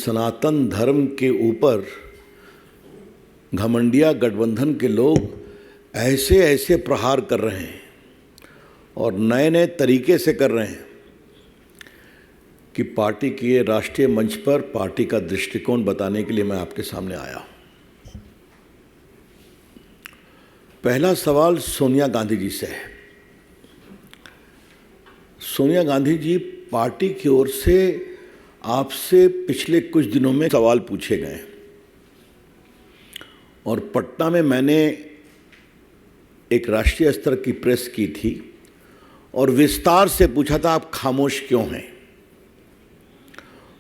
सनातन धर्म के ऊपर घमंडिया गठबंधन के लोग ऐसे ऐसे प्रहार कर रहे हैं और नए नए तरीके से कर रहे हैं कि पार्टी के राष्ट्रीय मंच पर पार्टी का दृष्टिकोण बताने के लिए मैं आपके सामने आया। पहला सवाल सोनिया गांधी जी से है। सोनिया गांधी जी, पार्टी की ओर से आपसे पिछले कुछ दिनों में सवाल पूछे गए और पटना में मैंने एक राष्ट्रीय स्तर की प्रेस की थी और विस्तार से पूछा था आप खामोश क्यों हैं।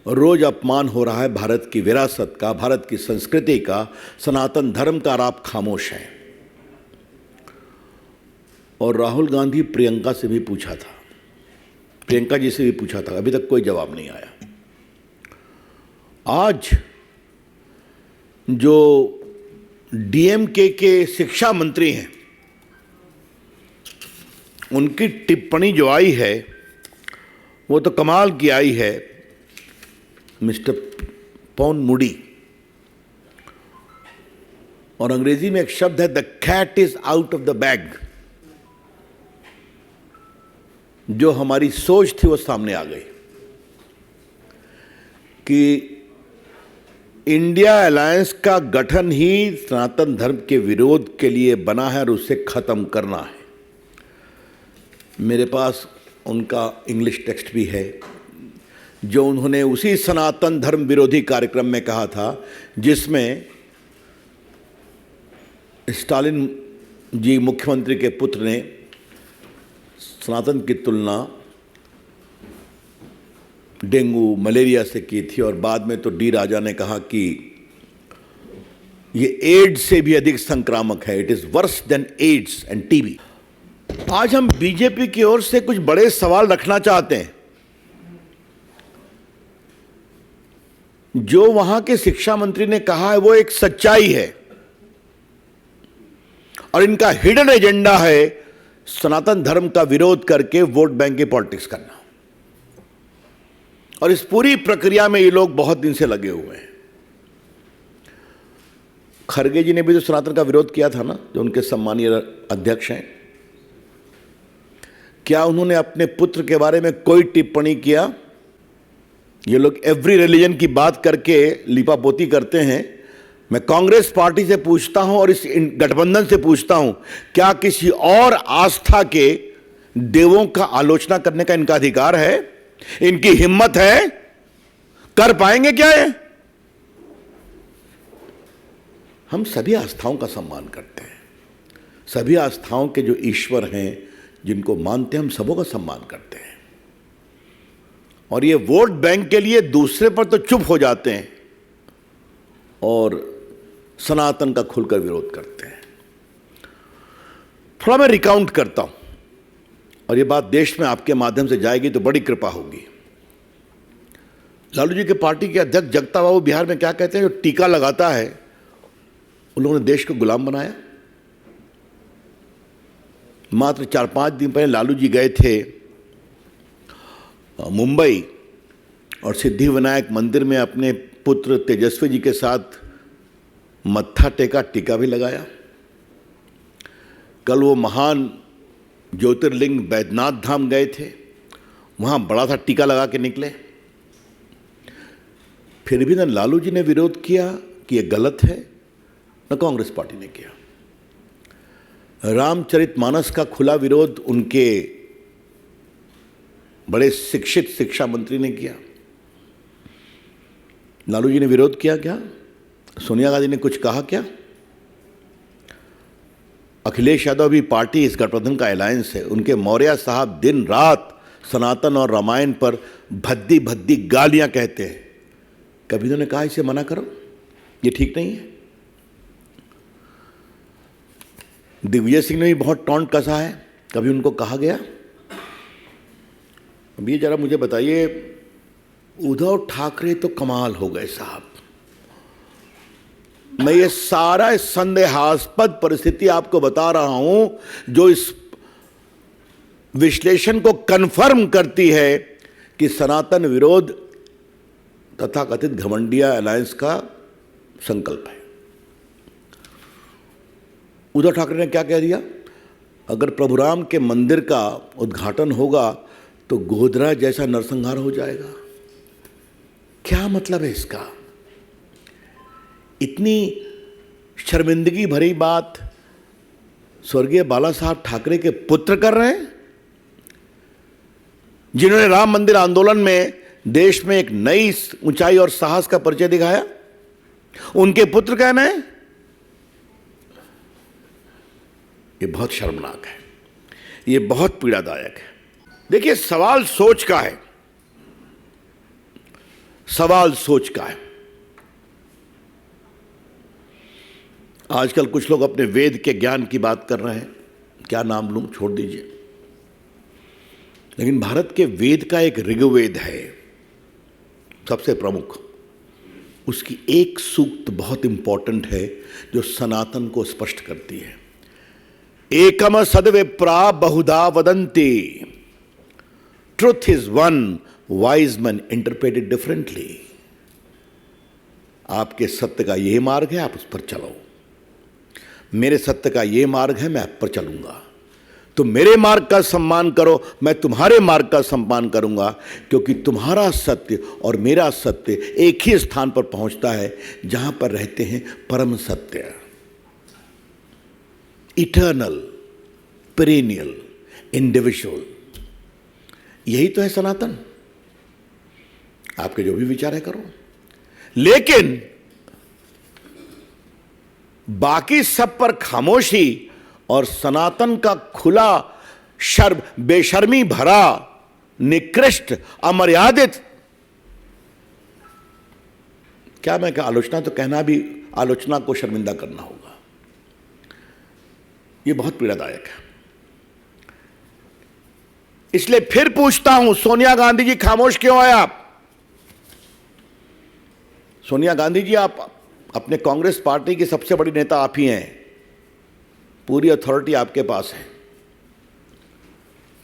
रोज अपमान हो रहा है भारत की विरासत का, भारत की संस्कृति का, सनातन धर्म का, और आप खामोश हैं। और राहुल गांधी प्रियंका से भी पूछा था, प्रियंका जी से भी पूछा था, अभी तक कोई जवाब नहीं आया। आज जो डीएमके के शिक्षा मंत्री हैं, उनकी टिप्पणी जो आई है वो तो कमाल की आई है। मिस्टर पॉन मूडी, और अंग्रेजी में एक शब्द है, the cat is out of the bag. जो हमारी सोच थी वो सामने आ गई कि इंडिया अलायंस का गठन ही सनातन धर्म के विरोध के लिए बना है और उसे खत्म करना है। मेरे पास उनका इंग्लिश टेक्स्ट भी है जो उन्होंने उसी सनातन धर्म विरोधी कार्यक्रम में कहा था जिसमें स्टालिन जी मुख्यमंत्री के पुत्र ने सनातन की तुलना डेंगू मलेरिया से की थी और बाद में तो डी राजा ने कहा कि ये एड्स से भी अधिक संक्रामक है, it is worse than AIDS and TB. आज हम बीजेपी की ओर से कुछ बड़े सवाल रखना चाहते हैं। जो वहां के शिक्षा मंत्री ने कहा है वो एक सच्चाई है और इनका हिडन एजेंडा है सनातन धर्म का विरोध करके वोट बैंक की पॉलिटिक्स करना। और इस पूरी प्रक्रिया में ये लोग बहुत दिन से लगे हुए हैं। खरगे जी ने भी तो सनातन का विरोध किया था ना, जो उनके सम्मानीय अध्यक्ष हैं। क्या उन्होंने अपने पुत्र के बारे में कोई टिप्पणी किया? ये लोग एवरी रिलीजन की बात करके लिपापोती करते हैं। मैं कांग्रेस पार्टी से पूछता हूं और इस गठबंधन से पूछता हूं, क्या किसी और आस्था के देवों का आलोचना करने का इनका अधिकार है? इनकी हिम्मत है? कर पाएंगे क्या ये? हम सभी आस्थाओं का सम्मान करते हैं। सभी आस्थाओं के जो ईश्वर हैं, जिनको मानते हैं, हम सबों का सम्मान करते हैं। और ये वोट बैंक के लिए दूसरे पर तो चुप हो जाते हैं और सनातन का खुलकर विरोध करते हैं। थोड़ा मैं रिकाउंट करता हूं और ये बात देश में आपके माध्यम से जाएगी तो बड़ी कृपा होगी। लालू जी के पार्टी के अध्यक्ष जगता बाबू बिहार में क्या कहते हैं, जो टीका लगाता है उन लोगों ने देश को गुलाम बनाया। मात्र 4-5 दिन पहले लालू जी गए थे मुंबई और सिद्धिविनायक मंदिर में अपने पुत्र तेजस्वी जी के साथ मत्था टेका, टीका भी लगाया। कल वो महान ज्योतिर्लिंग बैद्यनाथ धाम गए थे, वहां बड़ा सा टीका लगा के निकले। फिर भी न लालू जी ने विरोध किया कि यह गलत है, न कांग्रेस पार्टी ने किया। रामचरितमानस का खुला विरोध उनके बड़े शिक्षित शिक्षा मंत्री ने किया। लालू जी ने विरोध किया क्या? सोनिया गांधी ने कुछ कहा क्या? अखिलेश यादव भी पार्टी इस गठबंधन का अलायंस है। उनके मौर्य साहब दिन रात सनातन और रामायण पर भद्दी भद्दी गालियां कहते हैं। कभी उन्होंने कहा इसे मना करो, ये ठीक नहीं है? दिग्विजय सिंह ने भी बहुत टॉन्ट कसा है, कभी उनको कहा गया? अब ये जरा मुझे बताइए, उद्धव ठाकरे तो कमाल हो गए साहब। मैं ये सारा संदेहास्पद परिस्थिति आपको बता रहा हूं जो इस विश्लेषण को कंफर्म करती है कि सनातन विरोध तथाकथित घमंडिया अलायंस का संकल्प है। उद्धव ठाकरे ने क्या कह दिया, अगर प्रभु राम के मंदिर का उद्घाटन होगा तो गोधरा जैसा नरसंहार हो जाएगा। क्या मतलब है इसका? इतनी शर्मिंदगी भरी बात स्वर्गीय बाला साहब ठाकरे के पुत्र कर रहे हैं, जिन्होंने राम मंदिर आंदोलन में देश में एक नई ऊंचाई और साहस का परिचय दिखाया। उनके पुत्र कहना है, ये बहुत शर्मनाक है, ये बहुत पीड़ादायक है। देखिए, सवाल सोच का है, सवाल सोच का है। आजकल कुछ लोग अपने वेद के ज्ञान की बात कर रहे हैं, क्या नाम लूं, छोड़ दीजिए। लेकिन भारत के वेद का एक ऋग्वेद है सबसे प्रमुख, उसकी एक सूक्त बहुत इंपॉर्टेंट है जो सनातन को स्पष्ट करती है। एकम सद्विप्रा बहुधा वदन्ति, truth is one, wise man interpret it differently. आपके सत्य का यह मार्ग है, आप उस पर चलो। मेरे सत्य का यह मार्ग है, मैं आप पर चलूंगा। तो मेरे मार्ग का सम्मान करो, मैं तुम्हारे मार्ग का सम्मान करूंगा, क्योंकि तुम्हारा सत्य और मेरा सत्य एक ही स्थान पर पहुंचता है जहां पर रहते हैं परम सत्य, इटर्नल, पेरेनियल, इंडिविजुअल। यही तो है सनातन। आपके जो भी विचार है करो, लेकिन बाकी सब पर खामोशी और सनातन का खुला बेशर्मी भरा, निकृष्ट, अमर्यादित, क्या मैं क्या आलोचना, तो कहना भी आलोचना को शर्मिंदा करना होगा। यह बहुत पीड़ादायक है। इसलिए फिर पूछता हूं, सोनिया गांधी जी खामोश क्यों है आप? सोनिया गांधी जी, आप अपने कांग्रेस पार्टी की सबसे बड़ी नेता आप ही हैं, पूरी अथॉरिटी आपके पास है।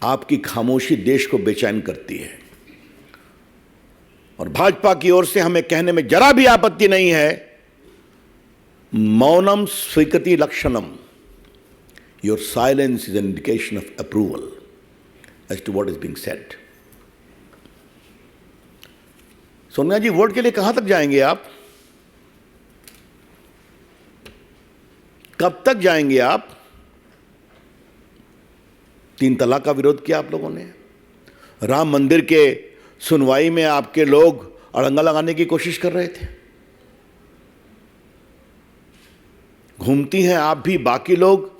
आपकी खामोशी देश को बेचैन करती है। और भाजपा की ओर से हमें कहने में जरा भी आपत्ति नहीं है, मौनम स्वीकृति लक्षणम, your silence is an indication of approval as to what is being said. Sonia ji, vote के लिए कहां तक जाएंगे आप? कब तक जाएंगे आप? 3 तलाक का विरोध किया आप लोगों ने। राम मंदिर के सुनवाई में आपके लोग अड़ंगा लगाने की कोशिश कर रहे थे। घूमती हैं आप भी, बाकी लोग।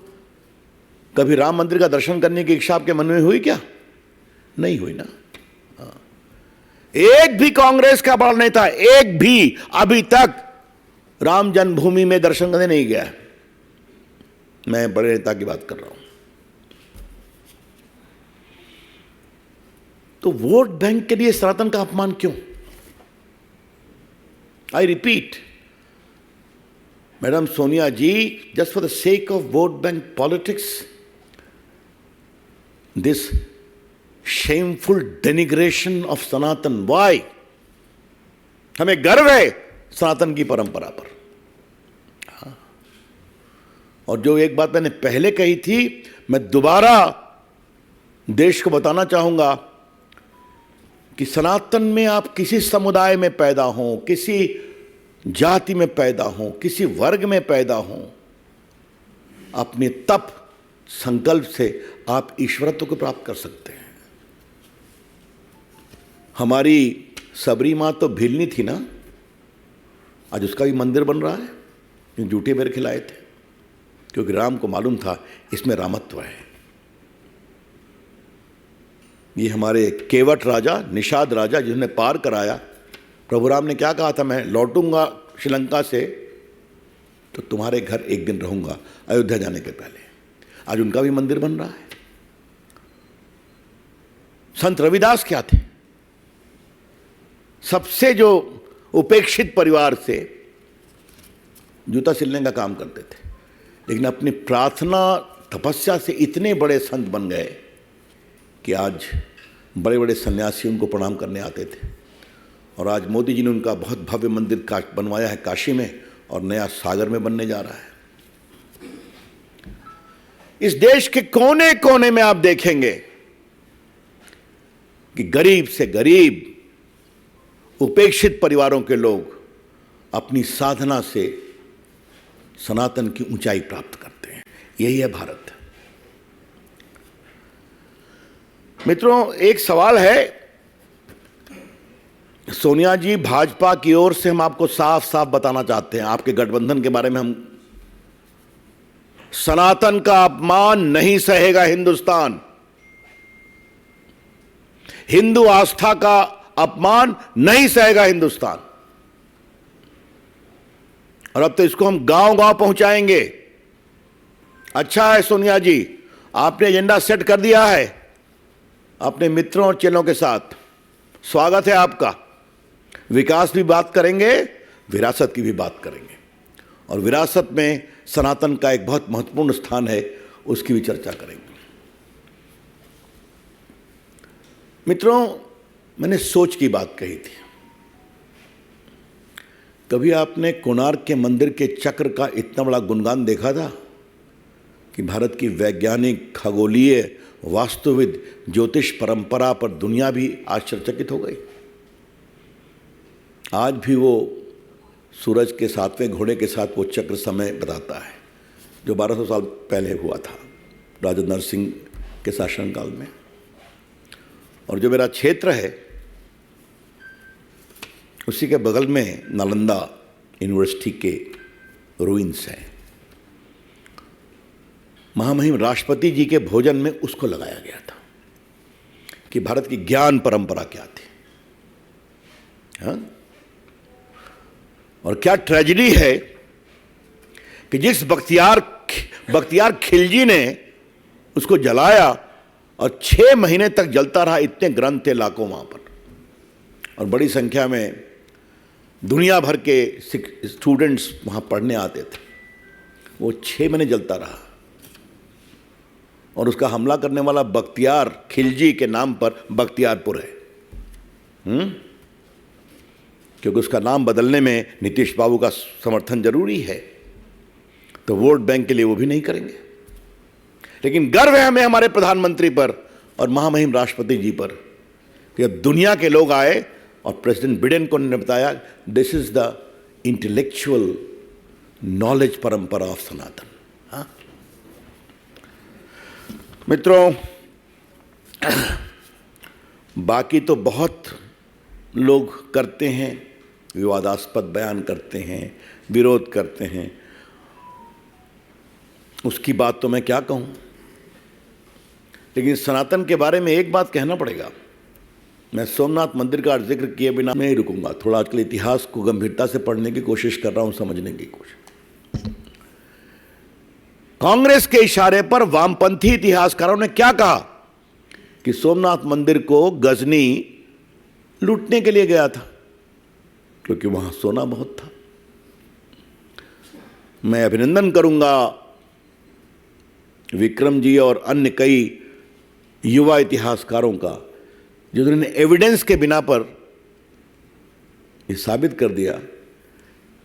कभी राम मंदिर का दर्शन करने की इच्छा आपके मन में हुई क्या? नहीं हुई ना। एक भी कांग्रेस का बड़ा नेता, एक भी अभी तक राम जन्मभूमि में दर्शन करने नहीं गया। मैं बड़े नेता की बात कर रहा हूं। तो वोट बैंक के लिए सनातन का अपमान क्यों? I repeat, madam Sonia ji, just for the sake of vote bank politics, this shameful denigration of Sanatan. Why? हमें गर्व है सनातन की परंपरा पर। और जो एक बात मैंने पहले कही थी, मैं दोबारा देश को बताना चाहूंगा कि सनातन में आप किसी समुदाय में पैदा हो, किसी जाति में पैदा हो, किसी वर्ग में पैदा हो, अपने तप संकल्प से आप ईश्वरत्व को प्राप्त कर सकते हैं। हमारी सबरी मां तो भीलनी थी ना, आज उसका भी मंदिर बन रहा है। जूठे बेर खिलाए थे, क्योंकि राम को मालूम था इसमें रामत्व है। ये हमारे केवट राजा, निषाद राजा, जिन्होंने पार कराया, प्रभु राम ने क्या कहा था, मैं लौटूंगा श्रीलंका से तो तुम्हारे घर एक दिन रहूंगा, अयोध्या जाने के पहले। आज उनका भी मंदिर बन रहा है। संत रविदास क्या थे? सबसे जो उपेक्षित परिवार से जूता सिलने का काम करते थे, लेकिन अपनी प्रार्थना तपस्या से इतने बड़े संत बन गए कि आज बड़े बड़े सन्यासी उनको प्रणाम करने आते थे। और आज मोदी जी ने उनका बहुत भव्य मंदिर बनवाया है काशी में, और नया सागर में बनने जा रहा है। इस देश के कोने कोने में आप देखेंगे कि गरीब से गरीब उपेक्षित परिवारों के लोग अपनी साधना से सनातन की ऊंचाई प्राप्त करते हैं। यही है भारत। मित्रों, एक सवाल है। सोनिया जी, भाजपा की ओर से हम आपको साफ साफ बताना चाहते हैं, आपके गठबंधन के बारे में हम, सनातन का अपमान नहीं सहेगा हिंदुस्तान। हिंदू आस्था का अपमान नहीं सहेगा हिंदुस्तान। और अब तो इसको हम गांव गांव पहुंचाएंगे। अच्छा है सोनिया जी, आपने एजेंडा सेट कर दिया है अपने मित्रों और चेलों के साथ, स्वागत है आपका। विकास भी बात करेंगे, विरासत की भी बात करेंगे, और विरासत में सनातन का एक बहुत महत्वपूर्ण स्थान है, उसकी भी चर्चा करेंगे। मित्रों, मैंने सोच की बात कही थी। कभी आपने कोणार्क के मंदिर के चक्र का इतना बड़ा गुणगान देखा था कि भारत की वैज्ञानिक, खगोलीय, वास्तुविद, ज्योतिष परंपरा पर दुनिया भी आश्चर्यचकित हो गई। आज भी वो सूरज के 7वें घोड़े के साथ वो चक्र समय बताता है, जो 1200 साल पहले हुआ था राजा नरसिंह के शासनकाल में। और जो मेरा क्षेत्र है उसी के बगल में नालंदा यूनिवर्सिटी के रूइंस हैं। महामहिम राष्ट्रपति जी के भोजन में उसको लगाया गया था कि भारत की ज्ञान परंपरा क्या थी। हाँ? और क्या ट्रेजेडी है कि जिस बख्तियार खिलजी ने उसको जलाया और 6 महीने तक जलता रहा। इतने ग्रंथ थे लाखों वहां पर, और बड़ी संख्या में दुनिया भर के स्टूडेंट्स वहां पढ़ने आते थे। वो 6 महीने जलता रहा, और उसका हमला करने वाला बख्तियार खिलजी के नाम पर बख्तियारपुर है। क्योंकि उसका नाम बदलने में नीतीश बाबू का समर्थन जरूरी है, तो वोट बैंक के लिए वो भी नहीं करेंगे। लेकिन गर्व है हमें हमारे प्रधानमंत्री पर और महामहिम राष्ट्रपति जी पर कि अब दुनिया के लोग आए और प्रेसिडेंट बिडेन को उन्होंने बताया, this is the intellectual knowledge परंपरा ऑफ सनातन। हाँ मित्रों, बाकी तो बहुत लोग करते हैं, विवादास्पद बयान करते हैं, विरोध करते हैं, उसकी बात तो मैं क्या कहूं। लेकिन सनातन के बारे में एक बात कहना पड़ेगा। मैं सोमनाथ मंदिर का जिक्र किए बिना नहीं रुकूंगा। थोड़ा आजकल इतिहास को गंभीरता से पढ़ने की कोशिश कर रहा हूं, समझने की कोशिश। कांग्रेस के इशारे पर वामपंथी इतिहासकारों ने क्या कहा कि सोमनाथ मंदिर को गजनी लूटने के लिए गया था, क्योंकि वहां सोना बहुत था। मैं अभिनंदन करूंगा विक्रम जी और अन्य कई युवा इतिहासकारों का, जिन्होंने एविडेंस के बिना पर यह साबित कर दिया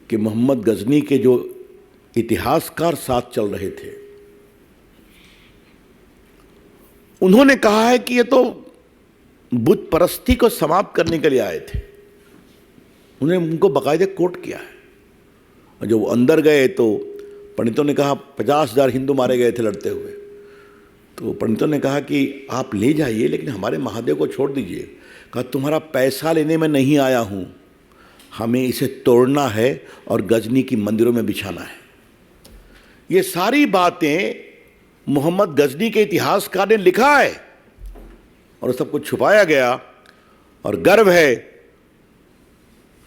कि मोहम्मद गजनी के जो इतिहासकार साथ चल रहे थे, उन्होंने कहा है कि ये तो बुत परस्ती को समाप्त करने के लिए आए थे। उन्होंने उनको बाकायदे कोट किया है। और जब वो अंदर गए तो पंडितों ने कहा 50,000 हिंदू मारे गए थे लड़ते हुए। तो पंडितों ने कहा कि आप ले जाइए, लेकिन हमारे महादेव को छोड़ दीजिए। कहा तुम्हारा पैसा लेने में नहीं आया हूं, हमें इसे तोड़ना है और गजनी की मंदिरों में बिछाना है। ये सारी बातें मोहम्मद गजनी के इतिहासकार ने लिखा है, और सब कुछ छुपाया गया। और गर्व है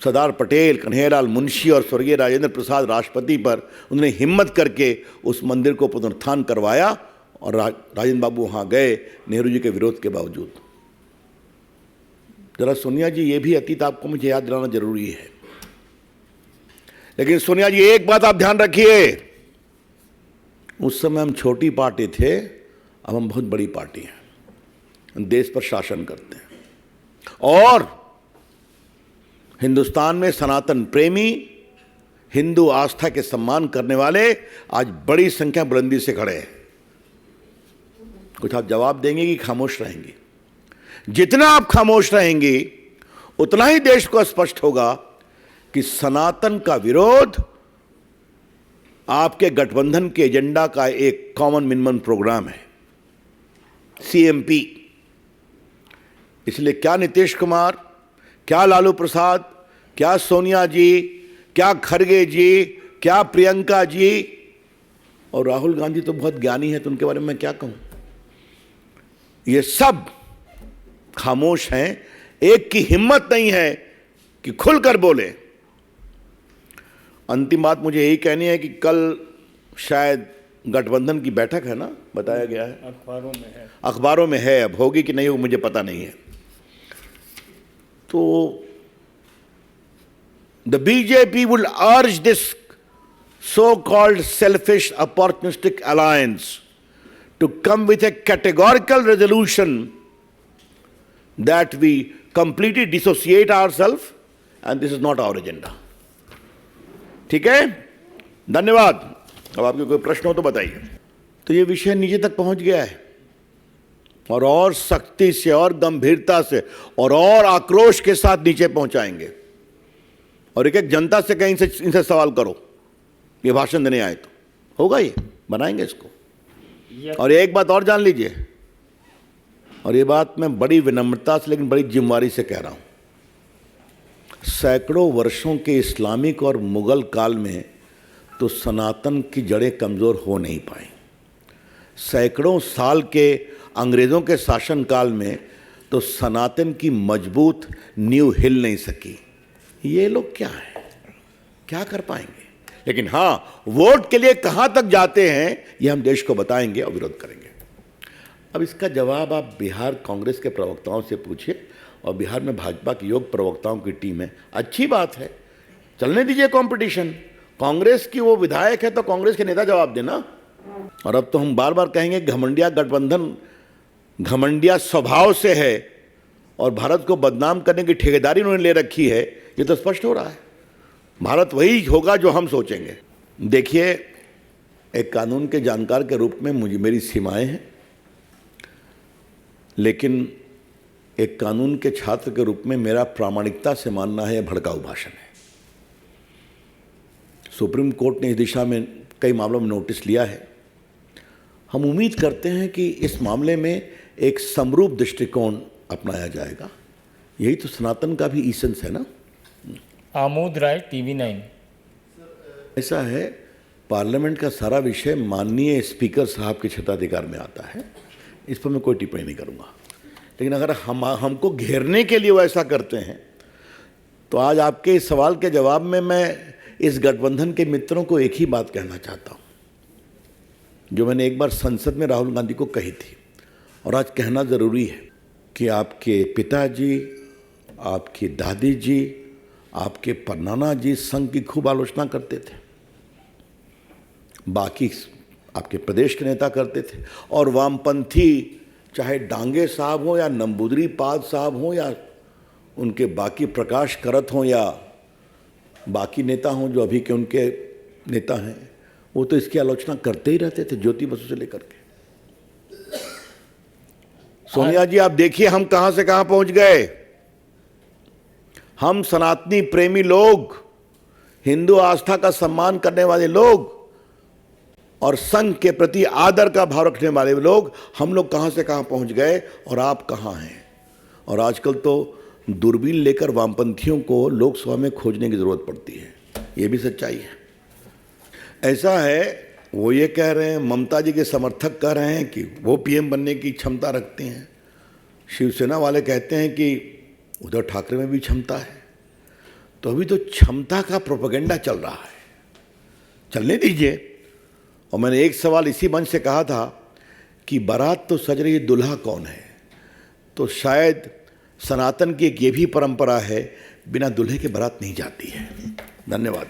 सरदार पटेल, कन्हैयालाल मुंशी और स्वर्गीय राजेंद्र प्रसाद राष्ट्रपति पर, उन्होंने हिम्मत करके उस मंदिर को पुनरुत्थान करवाया। और राजेंद्र बाबू वहां गए नेहरू जी के विरोध के बावजूद। जरा सोनिया जी, ये भी अतीत आपको मुझे याद दिलाना जरूरी है। लेकिन सोनिया जी, एक बात आप ध्यान रखिए, उस समय हम छोटी पार्टी थे, अब हम बहुत बड़ी पार्टी हैं, देश पर शासन करते हैं। और हिंदुस्तान में सनातन प्रेमी, हिंदू आस्था के सम्मान करने वाले आज बड़ी संख्या बुलंदी से खड़े हैं। कुछ आप जवाब देंगे कि खामोश रहेंगे? जितना आप खामोश रहेंगे उतना ही देश को स्पष्ट होगा कि सनातन का विरोध आपके गठबंधन के एजेंडा का एक कॉमन मिनिमम प्रोग्राम है, सीएमपी। इसलिए क्या नीतीश कुमार, क्या लालू प्रसाद, क्या सोनिया जी, क्या खड़गे जी, क्या प्रियंका जी और राहुल गांधी तो बहुत ज्ञानी है, तो उनके बारे में मैं क्या कहूं। ये सब खामोश हैं। एक की हिम्मत नहीं है कि खुलकर बोले। अंतिम बात मुझे यही कहनी है कि कल शायद गठबंधन की बैठक है ना, बताया गया है, अखबारों में है। अब होगी कि नहीं होगी मुझे पता नहीं है। तो द बीजेपी विल अर्ज this so called selfish opportunistic alliance to come with a categorical resolution that we completely dissociate ourselves and this is not our agenda. ठीक है, धन्यवाद। अब आपके कोई प्रश्न हो तो बताइए। तो ये विषय नीचे तक पहुंच गया है और सख्ती से और गंभीरता से और आक्रोश के साथ नीचे पहुंचाएंगे और एक एक जनता से कहीं से इनसे सवाल करो, ये भाषण देने आए तो होगा, ये बनाएंगे इसको। और एक बात और जान लीजिए, और ये बात मैं बड़ी विनम्रता से लेकिन बड़ी जिम्मेदारी से कह रहा हूं, सैकड़ों वर्षों के इस्लामिक और मुगल काल में तो सनातन की जड़ें कमज़ोर हो नहीं पाई। सैकड़ों साल के अंग्रेज़ों के शासन काल में तो सनातन की मजबूत नींव हिल नहीं सकी। ये लोग क्या है, क्या कर पाएंगे? लेकिन हाँ, वोट के लिए कहां तक जाते हैं ये हम देश को बताएंगे और विरोध करेंगे। अब इसका जवाब आप बिहार कांग्रेस के प्रवक्ताओं से पूछिए और बिहार में भाजपा की योग प्रवक्ताओं की टीम है। अच्छी बात है, चलने दीजिए कंपटीशन। कांग्रेस की वो विधायक है तो कांग्रेस के नेता जवाब देना। और अब तो हम बार बार कहेंगे घमंडिया गठबंधन घमंडिया स्वभाव से है और भारत को बदनाम करने की ठेकेदारी उन्होंने ले रखी है, ये तो स्पष्ट हो रहा है। भारत वही होगा जो हम सोचेंगे। देखिए, एक कानून के जानकार के रूप में मेरी सीमाएं हैं, लेकिन एक कानून के छात्र के रूप में मेरा प्रामाणिकता से मानना है भड़काऊ भाषण है। सुप्रीम कोर्ट ने इस दिशा में कई मामलों में नोटिस लिया है। हम उम्मीद करते हैं कि इस मामले में एक समरूप दृष्टिकोण अपनाया जाएगा। यही तो सनातन का भी ईसेंस है ना। आमोद राय, TV9। ऐसा है, पार्लियामेंट का सारा विषय माननीय स्पीकर साहब के क्षेत्राधिकार में आता है, इस पर मैं कोई टिप्पणी नहीं करूंगा। लेकिन अगर हमको घेरने के लिए वो ऐसा करते हैं तो आज आपके इस सवाल के जवाब में मैं इस गठबंधन के मित्रों को एक ही बात कहना चाहता हूं, जो मैंने एक बार संसद में राहुल गांधी को कही थी और आज कहना ज़रूरी है कि आपके पिताजी, आपकी दादी जी, आपके परनाना जी संघ की खूब आलोचना करते थे, बाकी आपके प्रदेश के नेता करते थे, और वामपंथी चाहे डांगे साहब हो या नंबूदरी पाद साहब हो या उनके बाकी प्रकाश करत हों या बाकी नेता हों जो अभी के उनके नेता हैं, वो तो इसकी आलोचना करते ही रहते थे, ज्योति बसु से लेकर के। सोनिया जी, आप देखिए हम कहां से कहां पहुंच गए। हम सनातनी प्रेमी लोग, हिंदू आस्था का सम्मान करने वाले लोग और संघ के प्रति आदर का भाव रखने वाले लोग, हम लोग कहां से कहां पहुंच गए और आप कहां हैं। और आजकल तो दूरबीन लेकर वामपंथियों को लोकसभा में खोजने की जरूरत पड़ती है, ये भी सच्चाई है। ऐसा है, वो ये कह रहे हैं, ममता जी के समर्थक कह रहे हैं कि वो पीएम बनने की क्षमता रखते हैं, शिवसेना वाले कहते हैं कि उद्धव ठाकरे में भी क्षमता है। तो अभी तो क्षमता का प्रोपेगेंडा चल रहा है, चलने दीजिए। और मैंने एक सवाल इसी मंच से कहा था कि बारात तो सज रही, दुल्हा कौन है। तो शायद सनातन की एक ये भी परंपरा है, बिना दुल्हे के बारात नहीं जाती है। धन्यवाद।